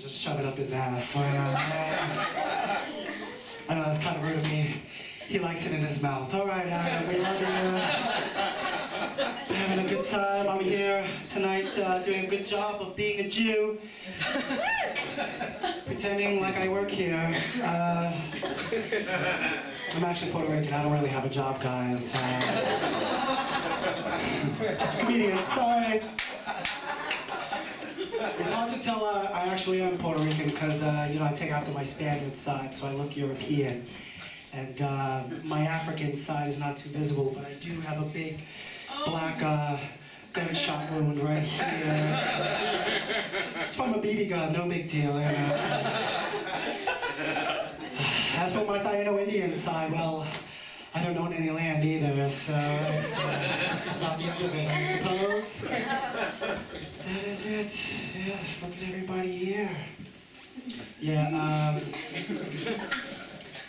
just shove it up his ass. Why not? I know that's kind of rude of me. He likes it in his mouth. All right, we love you. Having a good time. I'm here tonight doing a good job of being a Jew. Pretending like I work here. I'm actually Puerto Rican. I don't really have a job, guys. Just a comedian. It's all right. It's hard to tell I actually am Puerto Rican because, you know, I take after my Spaniard side, so I look European. And my African side is not too visible, but I do have a big black gunshot wound right here. It's from a BB gun, no big deal. You know. As for my Taino Indian side, well, I don't own any land either, so it's about the end of it, I suppose. That is it. Yes, look at everybody here. Yeah,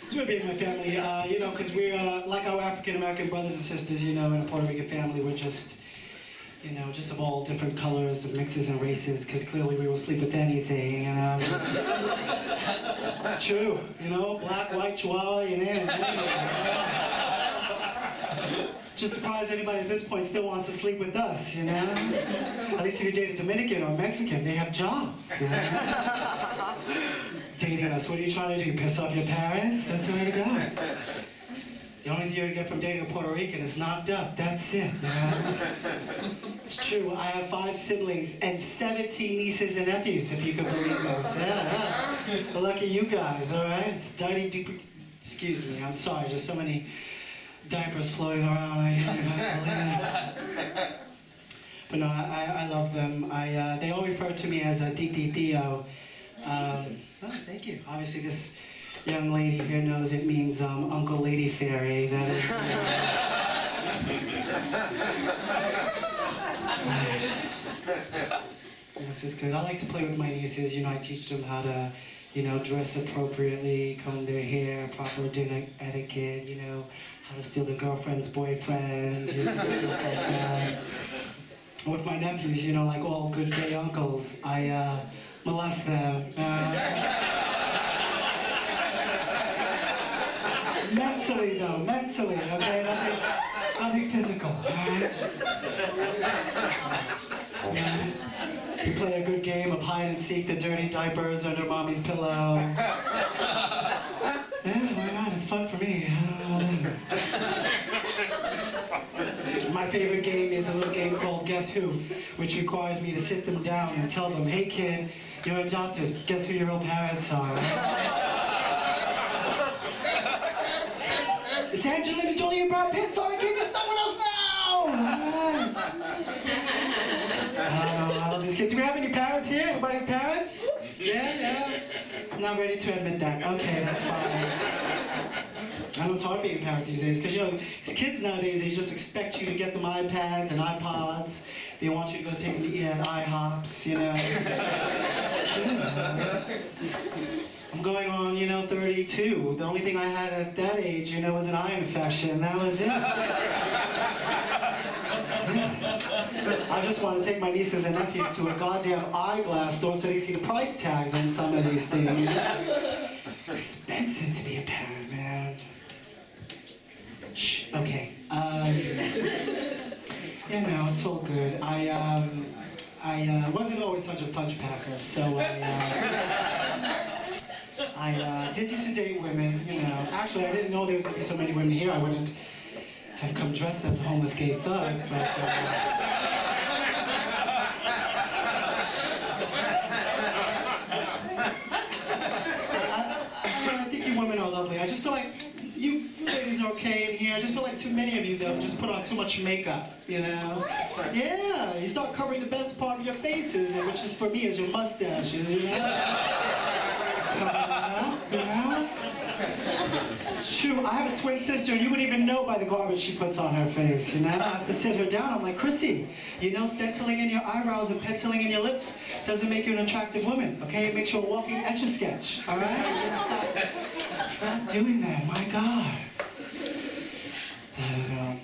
it's good being in my family, you know, because we're, like our African-American brothers and sisters, you know, in a Puerto Rican family, we're just, you know, just of all different colors and mixes and races, because clearly we will sleep with anything, you know. It's true, you know, black, white, chihuahua, you know. Just surprised anybody at this point still wants to sleep with us, you know? At least if you date a Dominican or Mexican, they have jobs, you know? Dating us, what are you trying to do? Piss off your parents? That's the way to go. The only thing you're gonna get from dating a Puerto Rican is knocked up. That's it, you know? It's true, I have 5 siblings and 17 nieces and nephews, if you can believe this. Yeah. Well, lucky you guys, all right? It's dirty, deep. Excuse me, I'm sorry, just so many diapers floating around. But no, I love them. They all refer to me as a Titi Tio. Oh, thank you. Obviously, this young lady here knows it means Uncle Lady Fairy. That is. This is good. I like to play with my nieces. You know, I teach them how to, you know, dress appropriately, comb their hair, proper dinner etiquette. You know, how to steal the girlfriend's boyfriends. You know, stuff like that. With my nephews, you know, like all good gay uncles, I molest them. Mentally, though, mentally, okay? Nothing physical, alright? Yeah. We play a good game of hide and seek, the dirty diapers under mommy's pillow. Yeah, why not? It's fun for me. I don't know about them. My favorite game is a little game called Guess Who, which requires me to sit them down and tell them, hey kid, you're adopted. Guess who your real parents are? It's Angelina Jolie and Brad Pitt, sorry, can you stop with us now? Alright. I love these kids. Do we have any parents here? Anybody have parents? Yeah? I'm not ready to admit that. Okay, that's fine. I know it's hard being a parent these days, because, you know, these kids nowadays, they just expect you to get them iPads and iPods. They want you to go take them to eat at IHOPs, you know. It's true. I'm going on, you know, 32. The only thing I had at that age, you know, was an eye infection. That was it. I just want to take my nieces and nephews to a goddamn eyeglass store so they see the price tags on some of these things. It's expensive to be a parent, man. Shh, okay. You know, it's all good. I wasn't always such a fudge packer, so I did used to date women, you know. Actually, I didn't know there was going to be so many women here. I wouldn't have come dressed as a homeless gay thug, but... I think you women are lovely. I just feel like you ladies are okay in here. I just feel like too many of you, though, just put on too much makeup, you know? Yeah, you start covering the best part of your faces, which is, for me, is your mustaches, you know? You know? It's true, I have a twin sister, and you wouldn't even know by the garbage she puts on her face, you know? I have to sit her down, I'm like, Chrissy, you know, stenciling in your eyebrows and penciling in your lips doesn't make you an attractive woman, okay? It makes you a walking Etch-a-Sketch, all right? Stop doing that, my God. I don't know.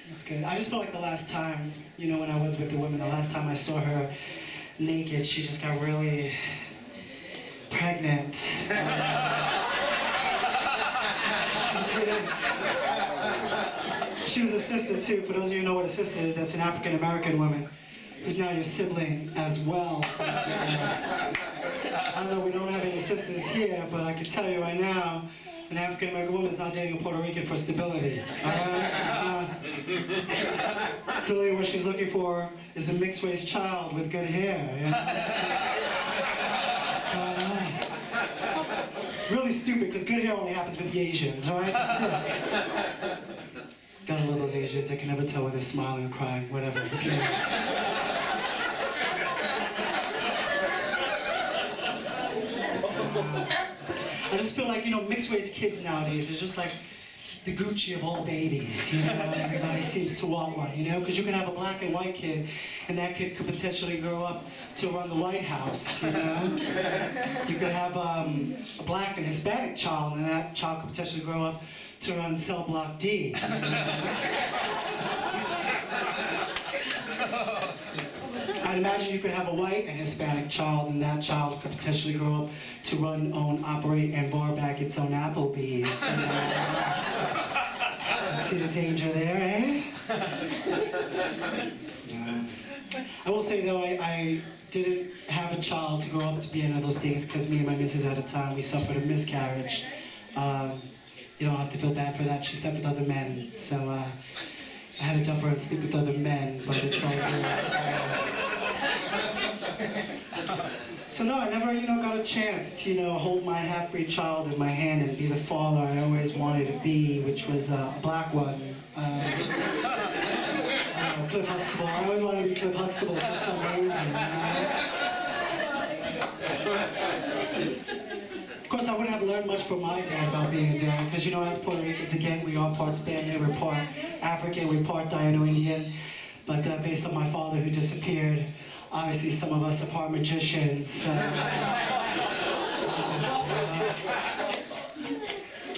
That's good. I just felt like the last time, you know, when I was with the woman, the last time I saw her naked, she just got really aunt. She did. She was a sister too. For those of you who know what a sister is, that's an African American woman who's now your sibling as well. But, I don't know, we don't have any sisters here, but I can tell you right now, an African American woman is not dating a Puerto Rican for stability. She's not. Clearly, what she's looking for is a mixed race child with good hair. You know? Really stupid, because good hair only happens with the Asians, alright? That's it. Gotta love those Asians. I can never tell whether they're smiling or crying, whatever. Who cares? I just feel like, you know, mixed race kids nowadays is just like the Gucci of all babies, you know? Everybody seems to want one, you know? Because you can have a black and white kid, and that kid could potentially grow up to run the White House, you know? You could have a black and Hispanic child, and that child could potentially grow up to run Cell Block D. You know? I'd imagine you could have a white and Hispanic child, and that child could potentially grow up to run, own, operate, and bar back its own Applebee's. You know? See the danger there, eh? I will say though, I didn't have a child to grow up to be any of those things, because me and my missus at a time, we suffered a miscarriage. You don't have to feel bad for that. She slept with other men, so I had to dump her and sleep with other men, but it's all good. So no, I never, you know, got a chance to, you know, hold my half-breed child in my hand and be the father I always wanted to be, which was a black one. I don't know, Cliff Huxtable. I always wanted to be Cliff Huxtable for some reason. Of course, I wouldn't have learned much from my dad about being a dad, because, you know, as Puerto Ricans, again, we are part Spaniard, we're part African, we're part Dino-Indian. But based on my father who disappeared, obviously some of us are part magicians.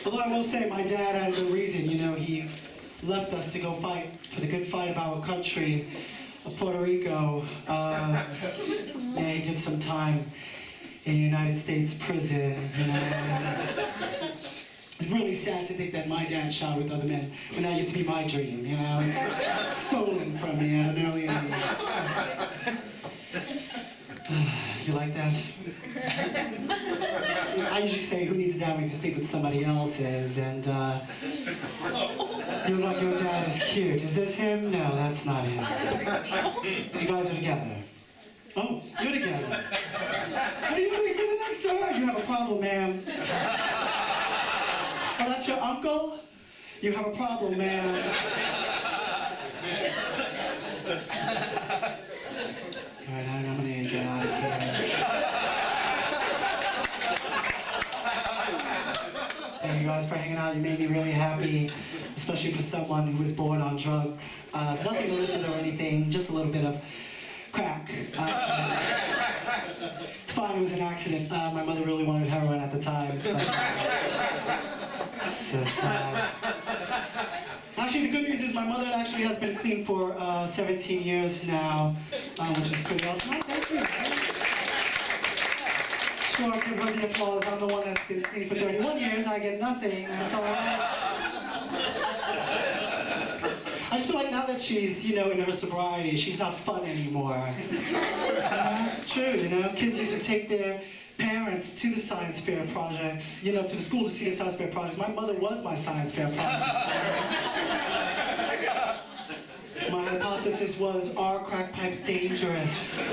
Although I will say, my dad had a good reason. You know, he left us to go fight for the good fight of our country, of Puerto Rico. Yeah, he did some time in a United States prison, you know. It's really sad to think that my dad shot with other men, when that used to be my dream, you know. It's stolen from me at an early age. You like that? I usually say, who needs a dad when you can sleep with somebody else's, and you look like your dad is cute. Is this him? No, that's not him. You guys are together. Oh, you're together. What are you doing sitting next to her? You have a problem, ma'am. Oh, that's your uncle? You have a problem, ma'am. Alright, I'm gonna get out of here. Thank you guys for hanging out. You made me really happy, especially for someone who was born on drugs. Nothing illicit or anything, just a little bit of crack. It's fine, it was an accident. My mother really wanted heroin at the time. So sad. Actually, the good news is my mother actually has been clean for 17 years now, which is pretty awesome. Oh, thank you. Sure, give her the applause. I'm the one that's been clean for 31 years. I get nothing. That's all right. I just feel like now that she's, you know, in her sobriety, she's not fun anymore. That's true, you know. Kids used to take their parents to the science fair projects, you know, to the school to see the science fair projects. My mother was my science fair project. My hypothesis was, are crack pipes dangerous?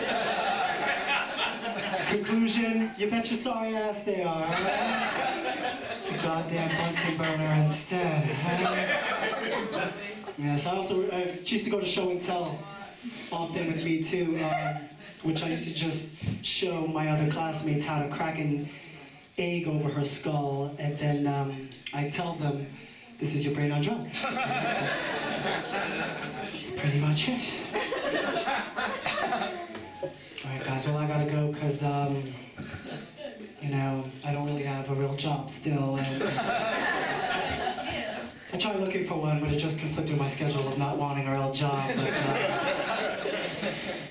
Conclusion, you bet your sorry ass they are, right? It's a goddamn Bunsen burner instead, right? Yes, I also, she used to go to show and tell often with me too, which I used to just show my other classmates how to crack an egg over her skull, and then I tell them, this is your brain on drugs. That's pretty much it. Alright guys, well I gotta go because, you know, I don't really have a real job still, and I tried looking for one, but it just conflicted with my schedule of not wanting a real job. But,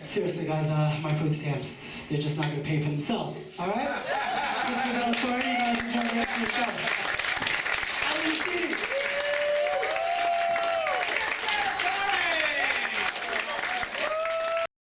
seriously guys, my food stamps, they're just not gonna pay for themselves, alright? Tori, you guys enjoy the rest of the show.